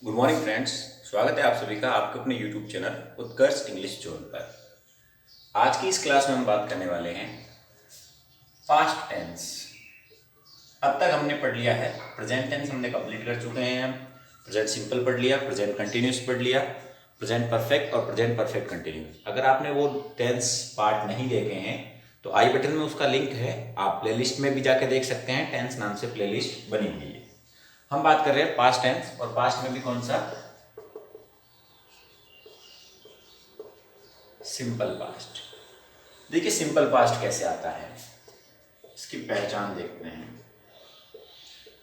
Good morning friends. स्वागत है आप सभी का आपके अपने यूट्यूब चैनल उत्कर्ष इंग्लिश जोन पर। आज की इस क्लास में हम बात करने वाले हैं पास्ट टेंस। अब तक हमने पढ़ लिया है प्रेजेंट टेंस, हमने कंप्लीट कर चुके हैं। हम प्रेजेंट सिंपल पढ़ लिया, प्रेजेंट कंटिन्यूस पढ़ लिया, प्रेजेंट परफेक्ट और प्रेजेंट परफेक्ट कंटिन्यूस। अगर आपने वो टेंस पार्ट नहीं देखे हैं तो आई बटन में उसका लिंक है, आप प्लेलिस्ट में भी जाके देख सकते हैं। टेंस नाम से प्लेलिस्ट बनी हुई है। हम बात कर रहे हैं पास्ट टेंस, और पास्ट में भी कौन सा? Simple past. देखिए सिंपल पास्ट कैसे आता है, इसकी पहचान देखते हैं।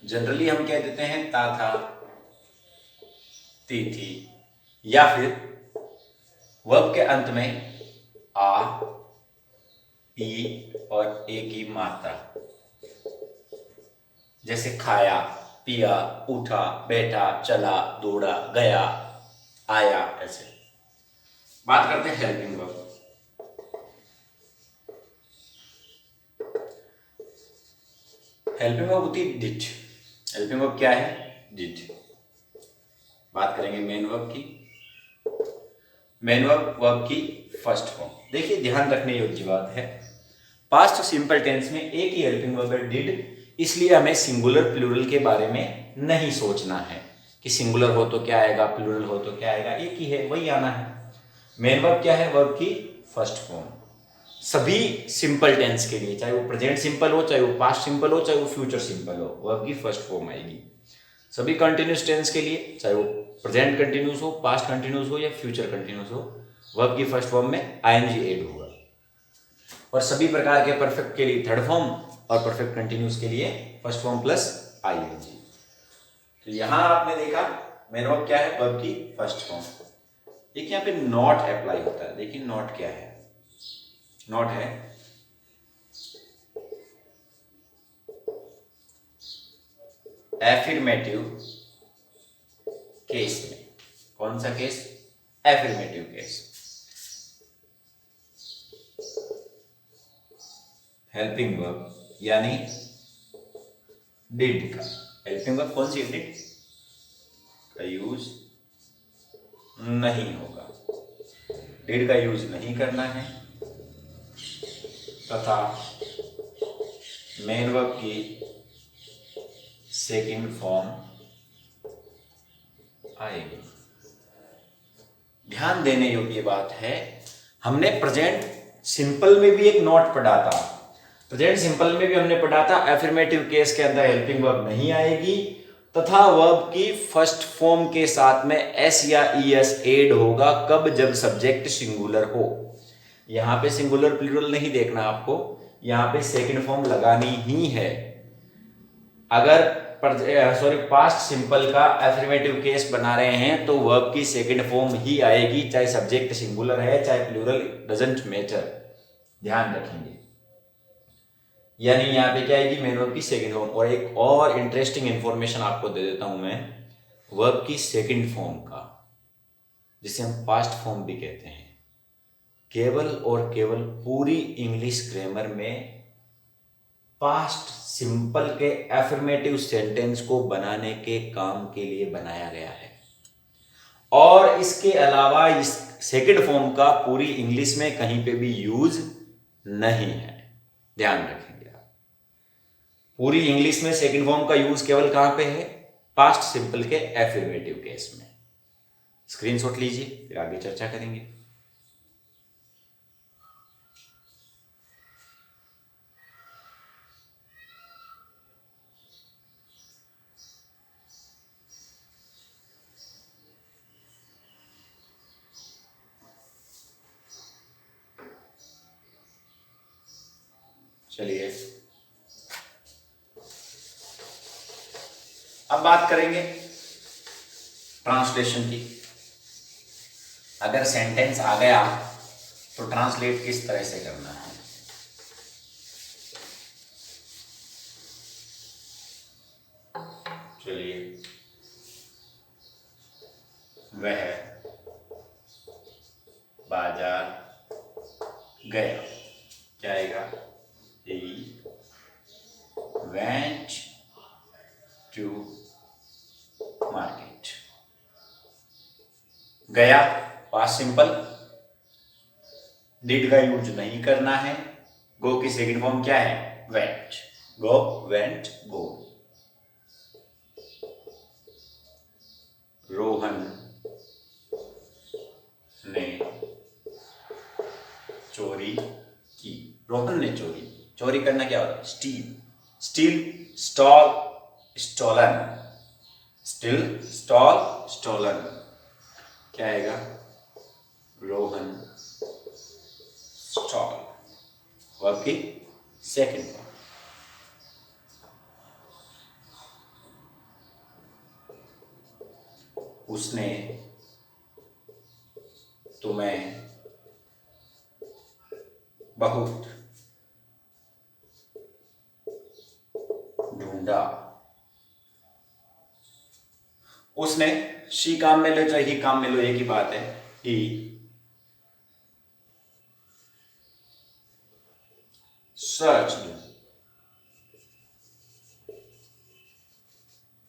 जनरली हम कह देते हैं ता था, ती थी, या फिर वर्ब के अंत में आ, ई और ए की मात्रा, जैसे खाया, पिया, उठा, बैठा, चला, दौड़ा, गया, आया। ऐसे बात करते हैं हेल्पिंग वर्ब। हेल्पिंग वर्ब होती है डिड। हेल्पिंग वर्ब क्या है? डिड। बात करेंगे मेन वर्ब की। मेन वर्ब की फर्स्ट फॉर्म। देखिए ध्यान रखने योग्य बात है, पास्ट सिंपल टेंस में एक ही हेल्पिंग वर्ब है डिड, इसलिए हमें सिंगुलर प्लूरल के बारे में नहीं सोचना है कि सिंगुलर हो तो क्या आएगा, प्लूरल हो तो क्या आएगा, एक ही है वही आना है। मेन वर्ब क्या है? वर्ब की फर्स्ट फॉर्म। सभी सिंपल टेंस के लिए, चाहे वो प्रेजेंट सिंपल हो, चाहे वो पास्ट सिंपल हो, चाहे वो फ्यूचर सिंपल हो, वर्ब की फर्स्ट फॉर्म आएगी। सभी कंटिन्यूस टेंस के लिए, चाहे वो प्रेजेंट कंटिन्यूस हो, पास्ट कंटिन्यूस हो या फ्यूचर कंटिन्यूस हो, वर्ब की फर्स्ट फॉर्म में आईएनजी ऐड होगा। और सभी प्रकार के परफेक्ट के लिए थर्ड फॉर्म, और परफेक्ट कंटिन्यूस के लिए फर्स्ट फॉर्म प्लस आईएनजी। तो यहां आपने देखा मेन वर्ब क्या है? वर्ब की फर्स्ट फॉर्म। देखिए यहां पे नॉट अप्लाई होता है। देखिए नॉट क्या है? नॉट है एफिर्मेटिव केस में। कौन सा केस? एफिर्मेटिव केस। हेल्पिंग वर्ब यानी डिड का हेल्पिंग वर्ब कौन सी? डिड का यूज नहीं होगा, डिड का यूज नहीं करना है, तथा मेन वर्ब की सेकंड फॉर्म आएगी। ध्यान देने योग्य बात है, हमने प्रेजेंट सिंपल में भी एक नोट पढ़ा था। प्रेजेंट सिंपल में भी हमने पढ़ा था एफर्मेटिव केस के अंदर हेल्पिंग वर्ब नहीं आएगी, तथा वर्ब की फर्स्ट फॉर्म के साथ में एस या ईएस ऐड होगा। कब? जब सब्जेक्ट सिंगुलर हो। यहां पे सिंगुलर प्लूरल नहीं देखना आपको, यहां पे सेकंड फॉर्म लगानी ही है। अगर पास्ट सिंपल का एफर्मेटिव केस बना रहे हैं तो वर्ब की सेकंड फॉर्म ही आएगी, चाहे सब्जेक्ट सिंगुलर है चाहे प्लूरल, डजंट मैटर। ध्यान रखेंगे। यानी यहाँ पे क्या आएगी? मेन वर्ब की सेकंड फॉर्म। और एक और इंटरेस्टिंग इंफॉर्मेशन आपको दे देता हूं मैं, वर्ब की सेकंड फॉर्म का, जिसे हम पास्ट फॉर्म भी कहते हैं, केवल और केवल पूरी इंग्लिश ग्रामर में पास्ट सिंपल के एफर्मेटिव सेंटेंस को बनाने के काम के लिए बनाया गया है। और इसके अलावा इस सेकंड फॉर्म का पूरी इंग्लिश में कहीं पे भी यूज नहीं है। ध्यान रखेंगे आप, पूरी इंग्लिश में सेकंड फॉर्म का यूज केवल कहां पे है? पास्ट सिंपल के एफर्मेटिव केस में। स्क्रीनशॉट लीजिए, फिर आगे चर्चा करेंगे। चलिए अब बात करेंगे ट्रांसलेशन की। अगर सेंटेंस आ गया तो ट्रांसलेट किस तरह से करना है। चलिए, वह बाजार गया, क्या आएगा? He went to market। गया पास्ट सिंपल, डिड का यूज नहीं करना है। गो की सेकंड फॉर्म क्या है? वेंट। गो, वेंट, गो। रोहन ने चोरी की। रोहन ने चोरी, चोरी करना क्या होता है? Steal. Steal, stole, stolen. Steal, stole, stolen. क्या आएगा? रोहन स्टॉल। वर्ब की सेकंड फॉर्म। उसने तुम्हें बहुत ढूंढा। उसने, शी काम में लो चाहे ही काम में लो, एक ही बात है। He searched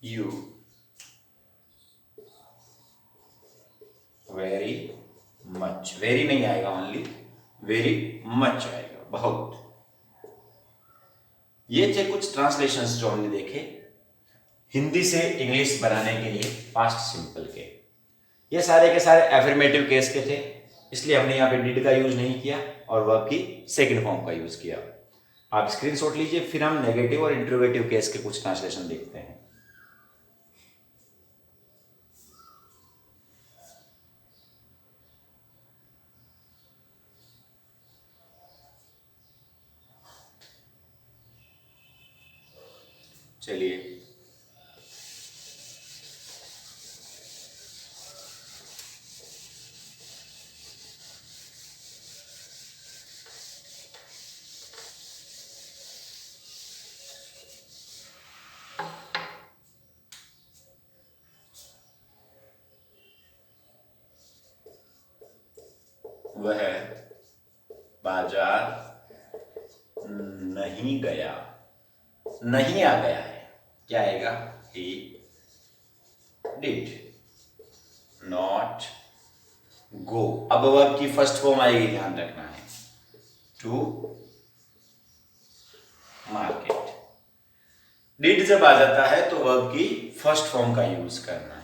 you very much. Very नहीं आएगा, ओनली वेरी मच आएगा, बहुत। ये थे कुछ ट्रांसलेशंस जो हमने देखे हिंदी से इंग्लिश बनाने के लिए पास्ट सिंपल के। ये सारे के सारे एफर्मेटिव केस के थे, इसलिए हमने यहाँ पे डिड का यूज नहीं किया और वर्ब की सेकंड फॉर्म का यूज किया। आप स्क्रीनशॉट लीजिए, फिर हम नेगेटिव और इंटरोगेटिव केस के कुछ ट्रांसलेशन देखते हैं। चलिए, वह बाजार नहीं गया। नहीं आ गया है, क्या आएगा? He did not go. अब वर्ब की फर्स्ट फॉर्म आएगी, ध्यान रखना है, टू मार्केट। डिड जब आ जाता है तो वर्ब की फर्स्ट फॉर्म का यूज करना है।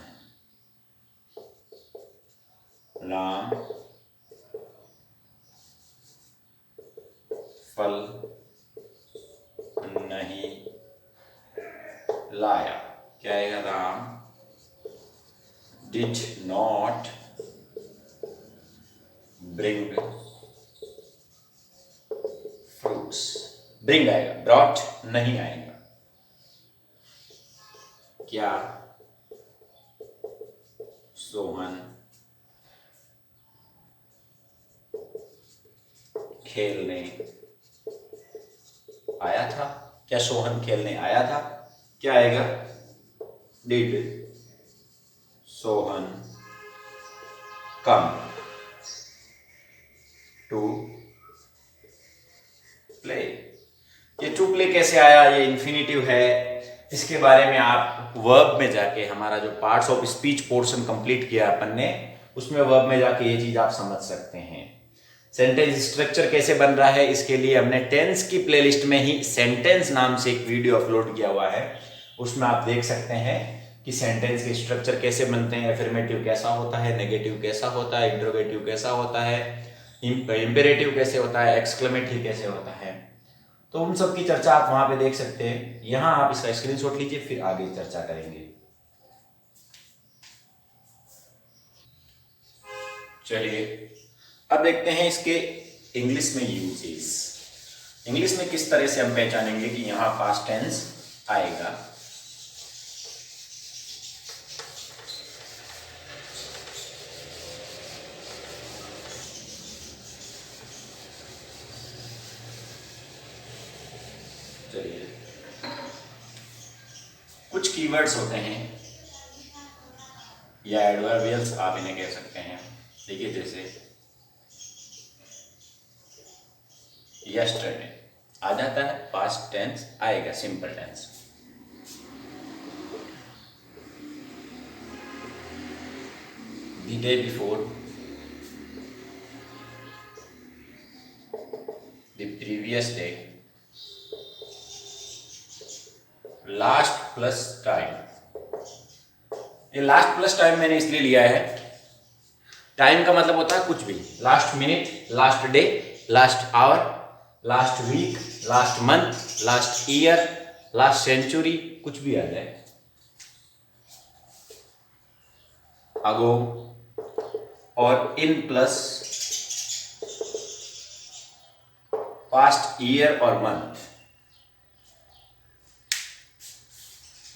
राम फल नहीं लाया, क्या आएगा? Ram did not bring fruits. Bring आएगा, ब्रॉट नहीं आएगा। क्या सोहन खेलने आया था? क्या सोहन खेलने आया था? क्या आएगा? Did Sohan come to play. ये टू प्ले कैसे आया? ये इंफिनिटिव है, इसके बारे में आप वर्ब में जाके, हमारा जो parts of speech portion complete किया अपन ने, उसमें वर्ब में जाके ये चीज आप समझ सकते हैं। सेंटेंस स्ट्रक्चर कैसे बन रहा है, इसके लिए हमने टेंस की प्लेलिस्ट में ही सेंटेंस नाम से एक वीडियो अपलोड किया हुआ है, उसमें आप देख सकते हैं कि सेंटेंस के स्ट्रक्चर कैसे बनते हैं, एफर्मेटिव कैसा होता है, नेगेटिव कैसा होता है, इंट्रोगेटिव कैसा होता है, इंपेरेटिव कैसे होता है, एक्सक्लेमेटिव कैसे होता है। तो उन सब की चर्चा आप वहां पे देख सकते हैं। यहां आप इसका स्क्रीनशॉट लीजिए, फिर आगे चर्चा करेंगे। चलिए, अब देखते हैं इसके इंग्लिश में यूजेस। इंग्लिश में किस तरह से हम पहचानेंगे कि यहां पास्ट टेंस आएगा। चलिए, कुछ कीवर्ड्स होते हैं या एडवर्बियल्स आप इन्हें कह सकते हैं। देखिए, जैसे यस्टरडे आ जाता है, पास्ट टेंस आएगा, simple tense. the day before, the previous day, last plus time. ये लास्ट प्लस टाइम मैंने इसलिए लिया है, टाइम का मतलब होता है कुछ भी, last minute, last day, last hour, last week, last month, last year, last century, कुछ भी आ जाए। अगो और इन प्लस पास्ट ईयर और मंथ।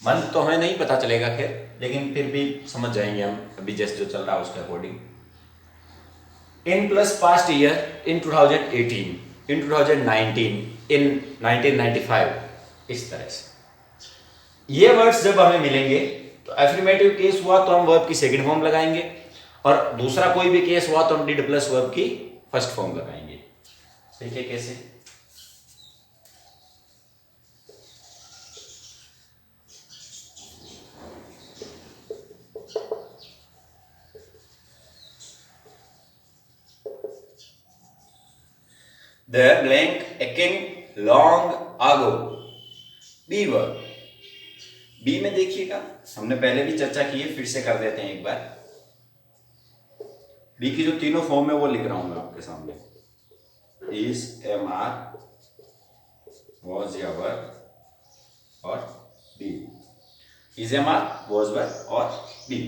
मंथ तो हमें नहीं पता चलेगा खैर, लेकिन फिर भी समझ जाएंगे हम अभी जैसे जो चल रहा है उसके according. In plus past year in 2018, इन 2019, इन 1995, इस तरह से ये वर्ड्स जब हमें मिलेंगे तो एफर्मेटिव केस हुआ तो हम वर्ब की सेकंड फॉर्म लगाएंगे, और दूसरा कोई भी केस हुआ तो हम डिड प्लस वर्ब की फर्स्ट फॉर्म लगाएंगे। देखिए कैसे। The blank a king long ago, be verb. Be में देखिएगा, हमने पहले भी चर्चा की है, फिर से कर देते हैं एक बार। बी की जो तीनों फॉर्म है वो लिख रहा हूं मैं आपके सामने। इज, एम आर, वॉज या वर और be. Is, am are, was, were और बी।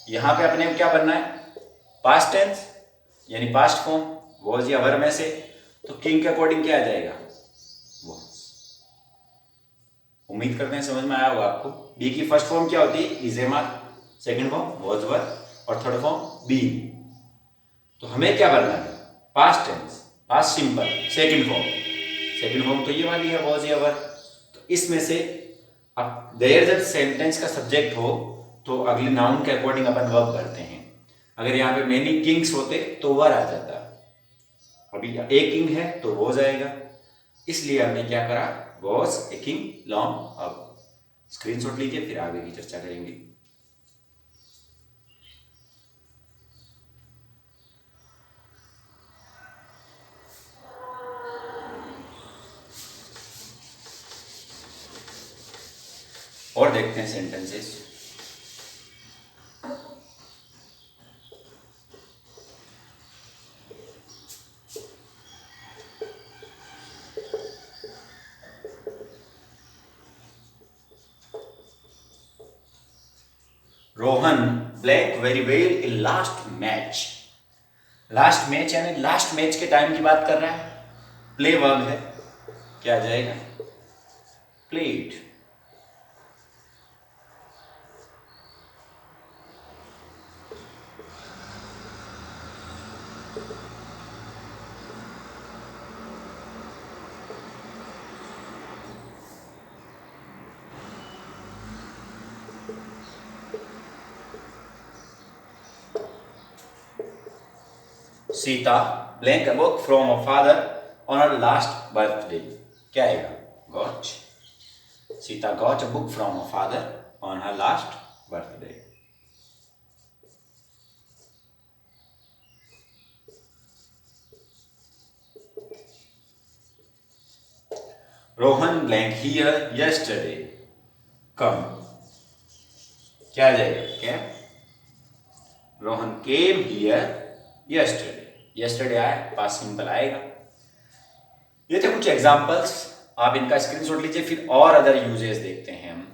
यहां पे अपने क्या बनना है, पास्ट टेंस यानी पास्ट फॉर्म, वॉज या वर में से तो किंग के अकॉर्डिंग क्या आ जाएगा, वॉज। उम्मीद करते हैं समझ में आया होगा आपको। बी की फर्स्ट फॉर्म क्या होती है, is, am are, second form was, were और थर्ड फॉर्म बी। तो हमें क्या बनना है, past tense, past simple, second form. Second form तो ये वाली है, वॉज या वर। तो इसमें से अब देयर जब सेंटेंस का सब्जेक्ट हो तो अगले नाउन के अकॉर्डिंग अपन वर्ब करते हैं। अगर यहाँ पे मेनी किंग्स होते तो वर आ जाता, अभी एक किंग है तो वॉज आएगा, इसलिए हमने क्या करा, was a king long ago. Screenshot लीजिए, फिर आगे की चर्चा करेंगे। और देखते हैं sentences. Rohan blank very well in last match. Last match यानी लास्ट मैच के टाइम की बात कर रहा है। प्ले वर्ब है, क्या आ जाएगा, played. Sita blank a book from a father on her last birthday, क्या आएगा, got. Sita got a book from a father on her last birthday. Rohan blank here yesterday, come, क्या आ जाएगा, क्या, Rohan came here yesterday. Yesterday आया, पास्ट सिंपल आएगा। ये थे कुछ एग्जांपल्स, आप इनका स्क्रीनशॉट लीजिए, फिर और अदर यूजेस देखते हैं हम।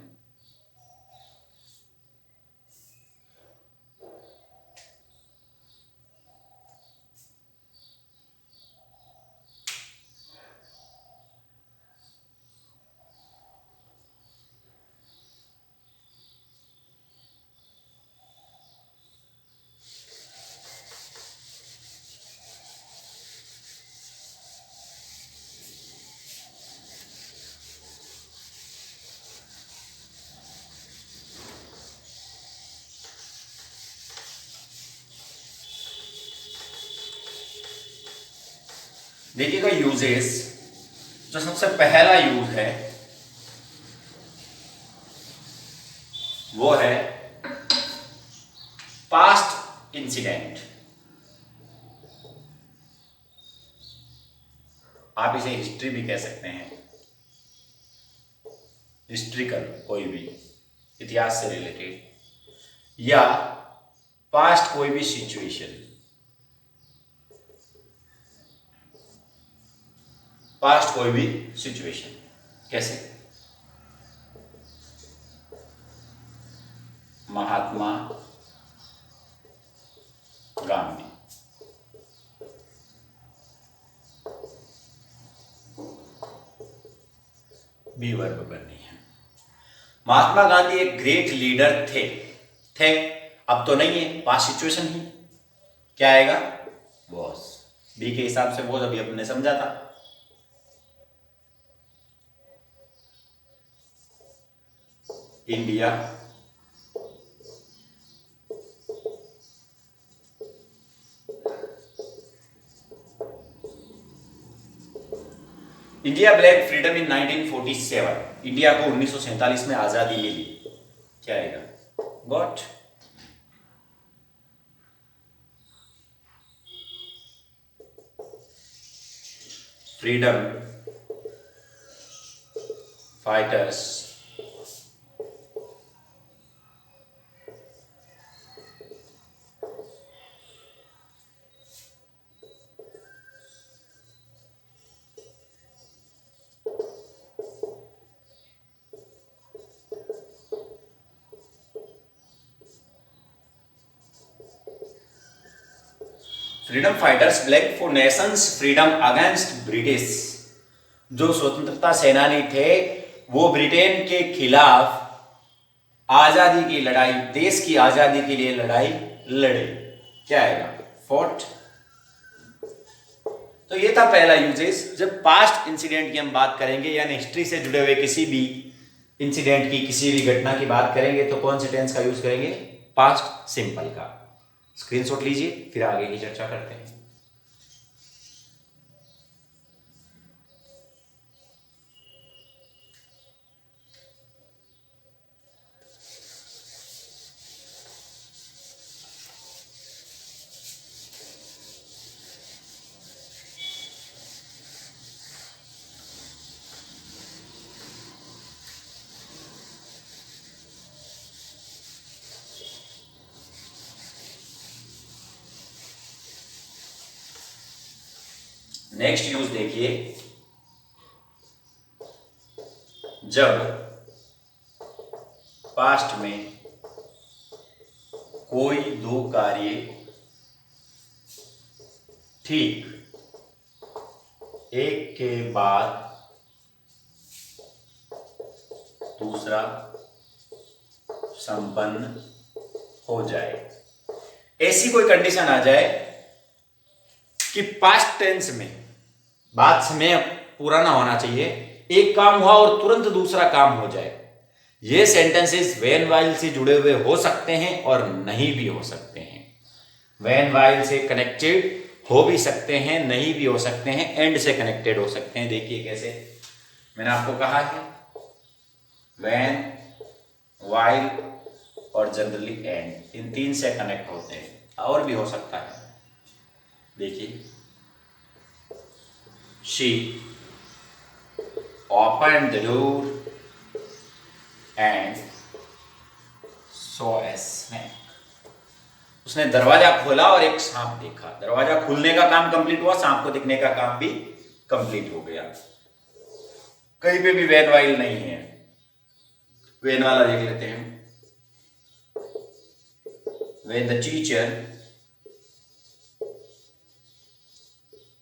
देखिएगा यूजेस, जो सबसे पहला यूज है वो है पास्ट इंसिडेंट, आप इसे हिस्ट्री भी कह सकते हैं, हिस्ट्रिकल कोई भी इतिहास से रिलेटेड, या पास्ट कोई भी सिचुएशन, पास्ट कोई भी सिचुएशन। कैसे? महात्मा गांधी, बी वर्ब करनी है। महात्मा गांधी एक ग्रेट लीडर थे, अब तो नहीं है, पास्ट सिचुएशन ही, क्या आएगा? वॉज। बी के हिसाब से वॉज अभी अपने समझा था। इंडिया इंडिया ब्लैक फ्रीडम इन 1947, इंडिया को 1947 में आजादी मिली, क्या आएगा? Got. Freedom fighters freedom fighters black for Nations freedom against British, जो स्वतंत्रता सेनानी थे वो ब्रिटेन के खिलाफ आजादी की लड़ाई, देश की आजादी के लिए लड़ाई लड़े, क्या आएगा? फॉट। तो ये था पहला यूजेस। जब पास्ट इंसिडेंट की हम बात करेंगे, यानी हिस्ट्री से जुड़े हुए किसी भी इंसिडेंट की, किसी भी घटना की बात करेंगे, तो कौन से टेंस का यूज करेंगे? पास्ट सिंपल का। स्क्रीनशॉट लीजिए, फिर आगे की चर्चा करते हैं। नेक्स्ट यूज देखिए, जब पास्ट में कोई दो कार्य ठीक एक के बाद दूसरा संपन्न हो जाए, ऐसी कोई कंडीशन आ जाए कि पास्ट टेंस में, बात समय पूरा ना होना चाहिए, एक काम हुआ और तुरंत दूसरा काम हो जाए, ये सेंटेंसेस वेन वाइल से जुड़े हुए हो सकते हैं और नहीं भी हो सकते हैं। वेन वाइल से कनेक्टेड हो भी सकते हैं, नहीं भी हो सकते हैं, एंड से कनेक्टेड हो सकते हैं। देखिए कैसे, मैंने आपको कहा है वेन, वाइल और जनरली एंड, इन तीन से कनेक्ट होते हैं, और भी हो सकता है। देखिए, she opened the door and saw a snake, उसने दरवाजा खोला और एक सांप देखा। दरवाजा खुलने का काम कंप्लीट हुआ, सांप को दिखने का काम भी कंप्लीट हो गया। कहीं पे भी वेन वाइल नहीं है। वेन वाला देख लेते हैं। When the teacher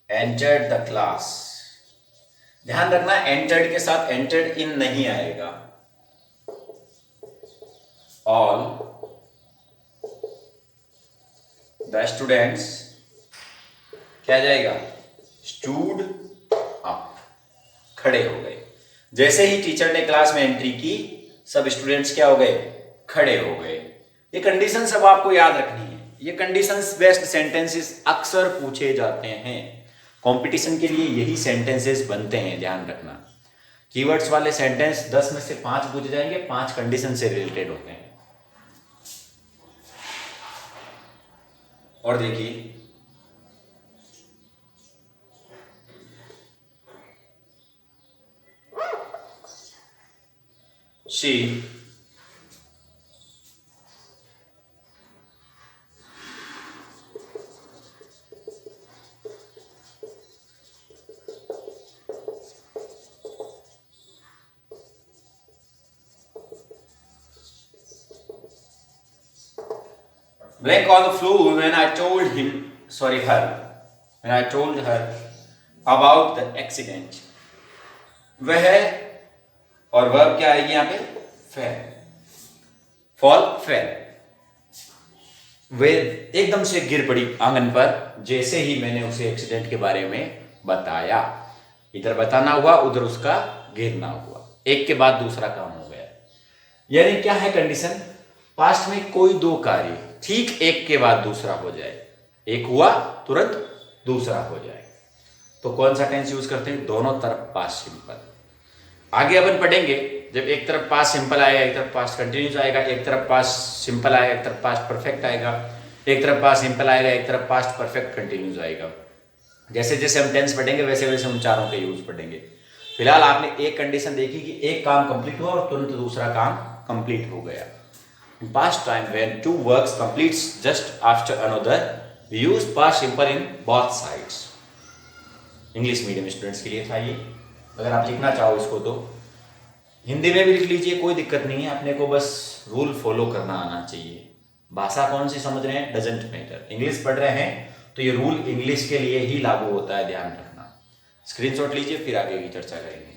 entered the class, ध्यान रखना entered के साथ entered in नहीं आएगा। All the students, क्या जाएगा? stood up, खड़े हो गए। जैसे ही टीचर ने क्लास में एंट्री की, सब स्टूडेंट्स क्या हो गए? खड़े हो गए। ये कंडीशन सब आपको याद रखनी है। ये कंडीशंस बेस्ड सेंटेंसेस अक्सर पूछे जाते हैं। कंपटीशन के लिए यही सेंटेंसेस बनते हैं, ध्यान रखना। कीवर्ड्स वाले सेंटेंस 10 में से 5 पूछे जाएंगे, 5 कंडीशन से रिलेटेड होते हैं। और देखिए she blank on the floor when I told him, sorry, her, when I told her about the accident. वह और वर्ब क्या आएगी यहाँ पे? Fail, fall, fail. वे एकदम से गिर पड़ी आंगन पर जैसे ही मैंने उसे एक्सीडेंट के बारे में बताया। इधर बताना हुआ, उधर उसका गिरना हुआ, एक के बाद दूसरा काम हो गया। यानी क्या है कंडीशन? पास्ट में कोई दो कार्य ठीक एक के बाद दूसरा हो जाए, एक हुआ तुरंत दूसरा हो जाए, तो कौन सा टेंस यूज करते हैं? दोनों तरफ पास्ट सिंपल। आगे अपन पढ़ेंगे, जब एक तरफ पास्ट सिंपल आएगा, एक तरफ पास्ट कंटिन्यूस आएगा, एक तरफ पास्ट सिंपल आएगा, एक तरफ पास्ट परफेक्ट आएगा, एक तरफ पास्ट सिंपल आएगा, एक तरफ पास्ट परफेक्ट कंटिन्यूस आएगा। जैसे जैसे हम टेंस पढ़ेंगे वैसे वैसे हम चारों के यूज पढ़ेंगे। फिलहाल आपने एक कंडीशन देखी कि एक काम कंप्लीट हुआ और तुरंत दूसरा काम कंप्लीट हो गया। In past time, when two works completes just after another, we use past simple in both sides. English medium students के लिए था ये। अगर आप लिखना चाहो इसको तो हिंदी में भी लिख लीजिए, कोई दिक्कत नहीं है। अपने को बस रूल फॉलो करना आना चाहिए। भाषा कौन सी समझ रहे हैं डजेंट मैटर। इंग्लिश पढ़ रहे हैं तो ये रूल इंग्लिश के लिए ही लागू होता है, ध्यान रखना। स्क्रीनशॉट लीजिए, फिर आगे की चर्चा करेंगे।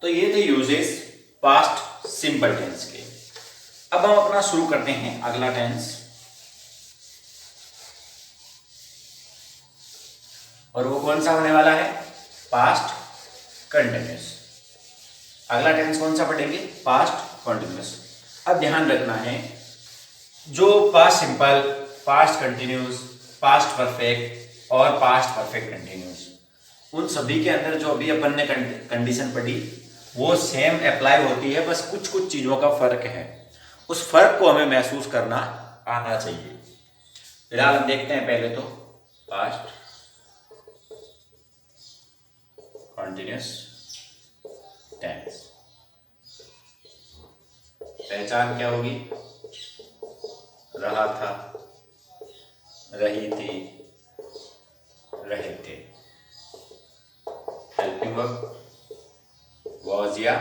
तो ये थे यूजेस पास्ट सिंपल टेंस के। अब हम अपना शुरू करते हैं अगला टेंस, और वो कौन सा होने वाला है? Past continuous. अगला टेंस कौन सा पढ़ेंगे? Past continuous. अब ध्यान रखना है, जो past simple, past continuous, past perfect और पास्ट परफेक्ट कंटिन्यूस, उन सभी के अंदर जो अभी अपन ने कंडीशन पढ़ी वो सेम अप्लाई होती है, बस कुछ कुछ चीजों का फर्क है। उस फर्क को हमें महसूस करना आना चाहिए। फिलहाल हम देखते हैं पहले तो पास्ट कंटिन्यूस टेंस। पहचान क्या होगी? रहा था, रही थी, रहे थे। हेल्पिंग वर्ब was या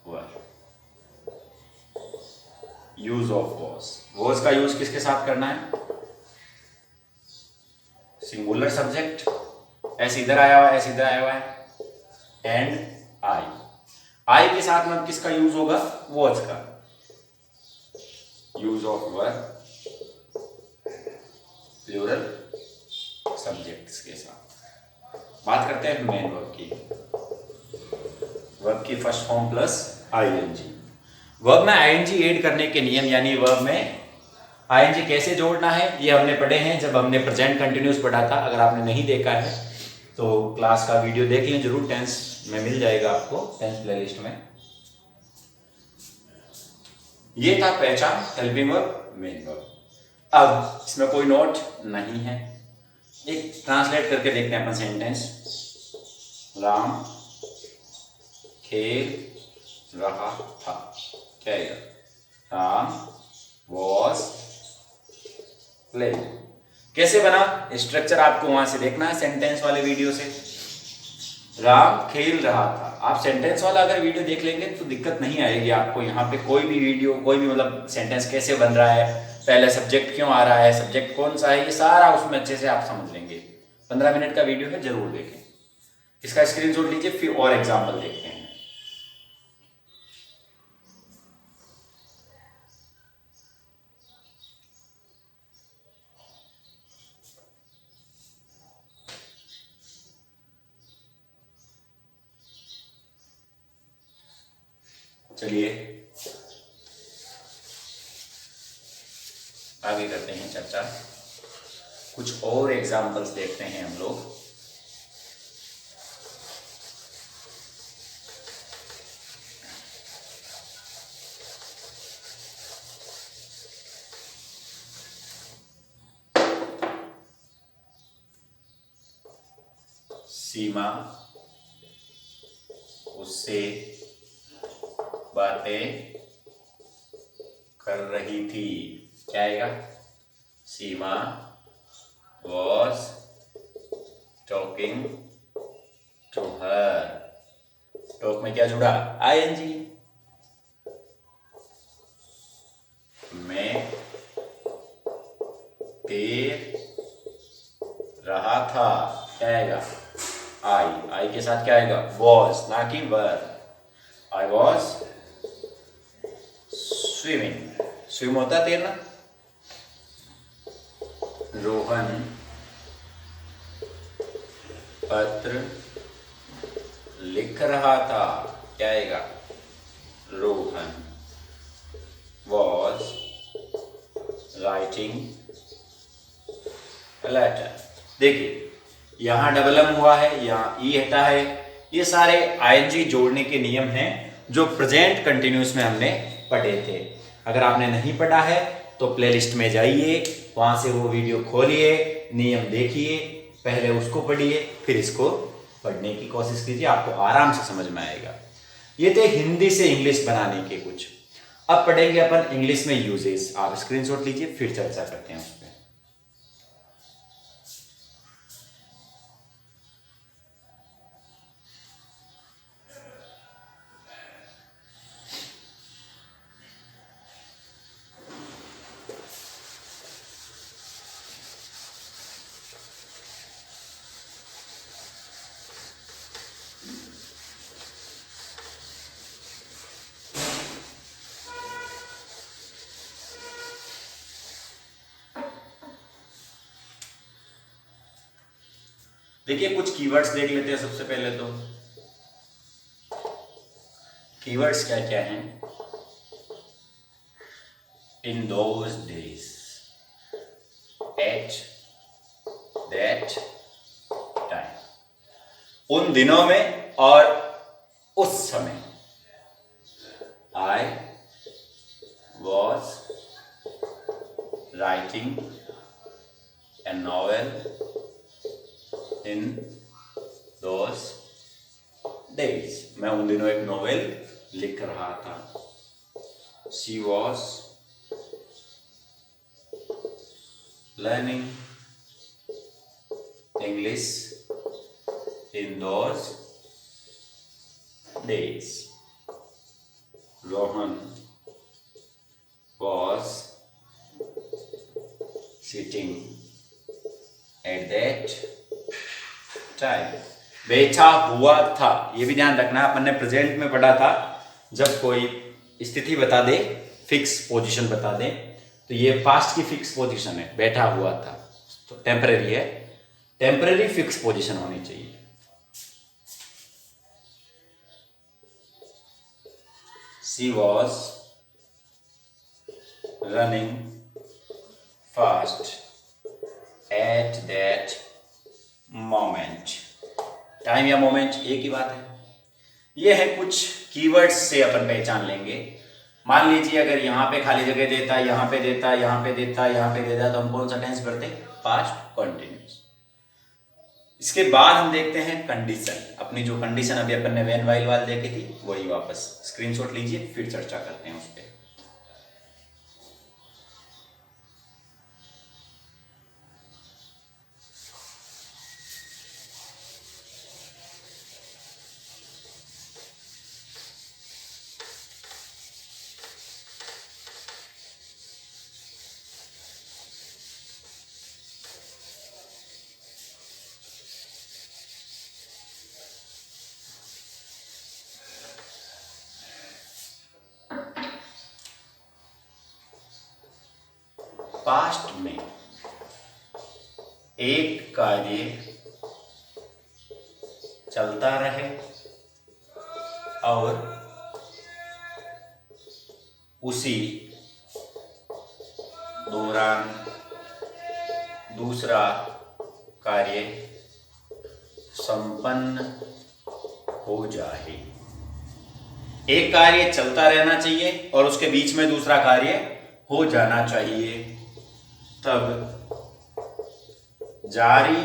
were। यूज ऑफ was का यूज किसके साथ करना है? सिंगुलर सब्जेक्ट, एस इधर आया हुआ है, एस इधर आया हुआ है, एंड आई के साथ में किसका यूज होगा? was का। Use of were plural subjects के साथ। बात करते हैं मेन वर्ब की। वर्ब की first form plus ING. Verb में आईएनजी ऐड करने के नियम, यानी वर्ब में आईएनजी कैसे जोड़ना है, ये हमने पढ़े हैं जब हमने प्रेजेंट कंटिन्यूस पढ़ा था। अगर आपने नहीं देखा है तो क्लास का वीडियो देख लें जरूर, टेंस में मिल जाएगा आपको, टेंस प्लेलिस्ट में। ये था पहचान हेल्पिंग वर्ब, मेन वर्ब। अब इसमें कोई नोट नहीं है, एक ट्रांसलेट करके देखते हैं अपन सेंटेंस। राम खेल रहा था, क्या है? Ram was playing. कैसे बना स्ट्रक्चर आपको वहां से देखना है, सेंटेंस वाले वीडियो से। राम खेल रहा था। आप सेंटेंस वाला अगर वीडियो देख लेंगे तो दिक्कत नहीं आएगी आपको। यहाँ पे कोई भी वीडियो, कोई भी मतलब सेंटेंस कैसे बन रहा है, पहले सब्जेक्ट क्यों आ रहा है, सब्जेक्ट कौन सा है, ये सारा उसमें अच्छे से आप समझ लेंगे। 15 मिनट का वीडियो है, जरूर देखें। इसका स्क्रीनशॉट लीजिए, फिर और एग्जाम्पल देखते हैं। चलिए आगे करते हैं चर्चा। कुछ और एग्जाम्पल्स देखते हैं हम लोग। सीमा उससे बातें कर रही थी। क्या आएगा? सीमा was talking to her। Talk में क्या जुड़ा? आईएनजी। मैं देख रहा था। क्या आएगा? आई के साथ क्या आएगा? was, ना कि were। I was swimming। Swim होता है तैरना। रोहन पत्र लिख रहा था। क्या आएगा? Rohan was writing a letter। देखिए यहां डबल एम हुआ है, यहां ई हटा है। ये सारे आईएनजी जोड़ने के नियम हैं जो प्रेजेंट कंटिन्यूस में हमने पढ़े थे। अगर आपने नहीं पढ़ा है तो प्लेलिस्ट में जाइए, वहां से वो वीडियो खोलिए, नियम देखिए, पहले उसको पढ़िए, फिर इसको पढ़ने की कोशिश कीजिए, आपको आराम से समझ में आएगा। ये थे हिंदी से इंग्लिश बनाने के कुछ। अब पढ़ेंगे अपन इंग्लिश में यूजेस। आप स्क्रीनशॉट लीजिए, फिर चर्चा करते हैं उस पर। देखिए कुछ कीवर्ड्स देख लेते हैं सबसे पहले। तो कीवर्ड्स क्या क्या हैं? In those days, at that time, उन दिनों में और उस समय। I was writing a novel in those days, मैं उन दिनों एक नॉवेल लिख रहा था। She was learning English in those days. Rohan was sitting at that time. बैठा हुआ था, ये भी ध्यान रखना, अपन ने प्रेजेंट में पढ़ा था। जब कोई स्थिति बता दे, फिक्स पोजीशन बता दे, तो ये पास्ट की फिक्स पोजीशन है, बैठा हुआ था, तो टेम्परेरी है, टेम्परेरी फिक्स पोजीशन होनी चाहिए। She was running fast at that moment. Time या मोमेंट एक ही बात है। ये है कुछ कीवर्ड्स से अपन पहचान लेंगे। मान लीजिए अगर यहाँ पे खाली जगह देता, यहाँ पे देता, यहाँ पे देता, यहाँ पे देता, तो हम कौन सा टेंस भरते? Past continuous. इसके बाद हम देखते हैं कंडीशन। अपनी जो कंडीशन अभी अपन ने व्हेन व्हाइल वाल देखी थी, वही वापस स्क्रीनशॉट लीजिए, फिर चर्चा करते हैं उस पर। पास्ट में एक कार्य चलता रहे और उसी दौरान दूसरा कार्य संपन्न हो जाए। एक कार्य चलता रहना चाहिए और उसके बीच में दूसरा कार्य हो जाना चाहिए, तब जारी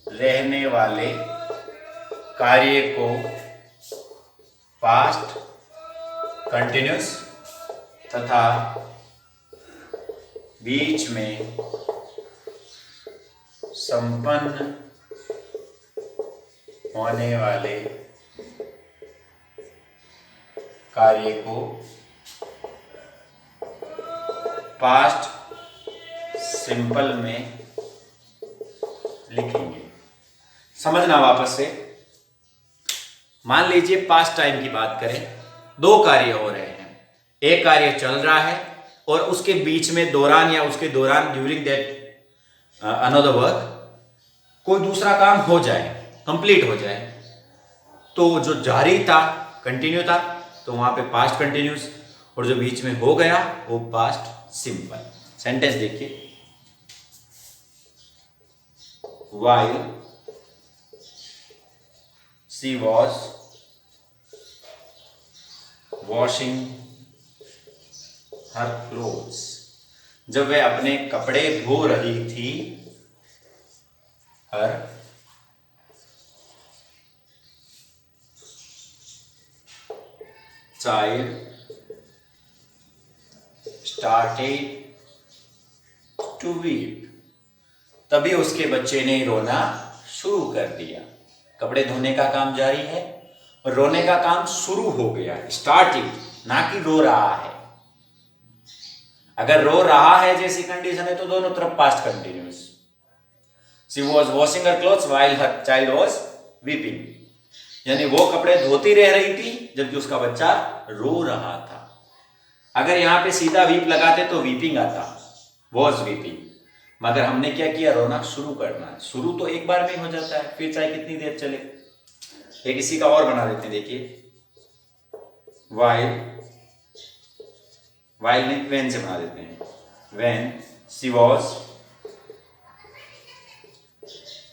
रहने वाले कार्य को पास्ट कंटिन्यूस तथा बीच में संपन्न होने वाले कार्य को पास्ट सिंपल में लिखेंगे। समझना वापस से, मान लीजिए पास्ट टाइम की बात करें, दो कार्य हो रहे हैं, एक कार्य चल रहा है और उसके बीच में दौरान या उसके दौरान ड्यूरिंग दैट अनदर वर्क कोई दूसरा काम हो जाए, कंप्लीट हो जाए, तो जो जारी था, कंटिन्यू था, तो वहां पे पास्ट कंटिन्यूस, और जो बीच में हो गया वो पास्ट सिंपल। सेंटेंस देखिए, while she was washing her clothes, जब वह अपने कपड़े धो रही थी, her child started to weep, तभी उसके बच्चे ने रोना शुरू कर दिया। कपड़े धोने का काम जारी है और रोने का काम शुरू हो गया, स्टार्टिंग, ना कि रो रहा है। अगर रो रहा है जैसी कंडीशन है तो दोनों तरफ past continuous. She was washing her clothes while her child was weeping, यानी वो कपड़े धोती रह रही थी जबकि उसका बच्चा रो रहा था। अगर यहां पे सीधा वीप लगाते तो वीपिंग आता, वॉज वीपिंग, मगर हमने क्या किया, रोना शुरू करना है। शुरू तो एक बार में ही हो जाता है, फिर चाहे कितनी देर चले। एक इसी का और बना देते हैं, देखिए, वाइल नहीं, व्हेन से बना देते हैं। When she was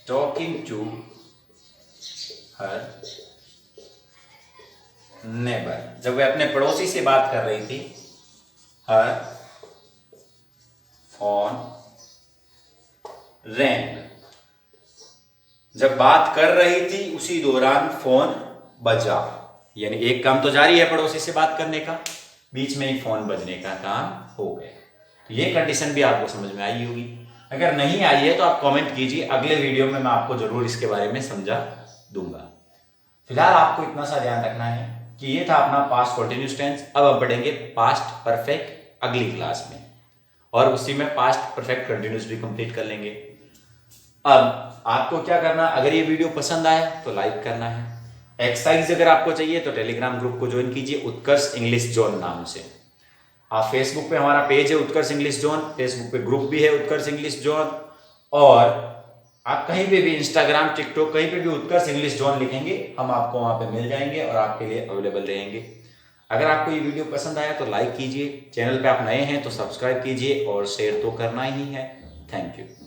talking to her neighbour, जब वह अपने पड़ोसी से बात कर रही थी, हर फोन रैंग, जब बात कर रही थी उसी दौरान फोन बजा, यानी एक काम तो जारी है पड़ोसी से बात करने का, बीच में ही फोन बजने का काम हो गया। तो ये कंडीशन भी आपको समझ में आई होगी। अगर नहीं आई है तो आप कमेंट कीजिए, अगले वीडियो में मैं आपको जरूर इसके बारे में समझा दूंगा। फिलहाल आपको इतना सा ध्यान रखना है कि ये था अपना पास्ट कंटिन्यूअस टेंस। अब हम पढ़ेंगे पास्ट परफेक्ट अगली क्लास में, और उसी में पास्ट परफेक्ट कंटिन्यूअस भी कंप्लीट कर लेंगे। अब आपको क्या करना, अगर ये वीडियो पसंद आया तो लाइक करना है। एक्सरसाइज अगर आपको चाहिए तो टेलीग्राम ग्रुप को ज्वाइन कीजिए, उत्कर्ष इंग्लिश जोन नाम से। आप फेसबुक पे, हमारा पेज है उत्कर्ष इंग्लिश जोन, फेसबुक पे ग्रुप भी है उत्कर्ष इंग्लिश जोन, और आप कहीं पे भी इंस्टाग्राम, टिकटॉक, कहीं पे भी उत्कर्ष इंग्लिश जोन लिखेंगे, हम आपको वहां पे मिल जाएंगे और आपके लिए अवेलेबल रहेंगे। अगर आपको ये वीडियो पसंद आया तो लाइक कीजिए, चैनल पे आप नए हैं तो सब्सक्राइब कीजिए और शेयर तो करना ही है। Thank you.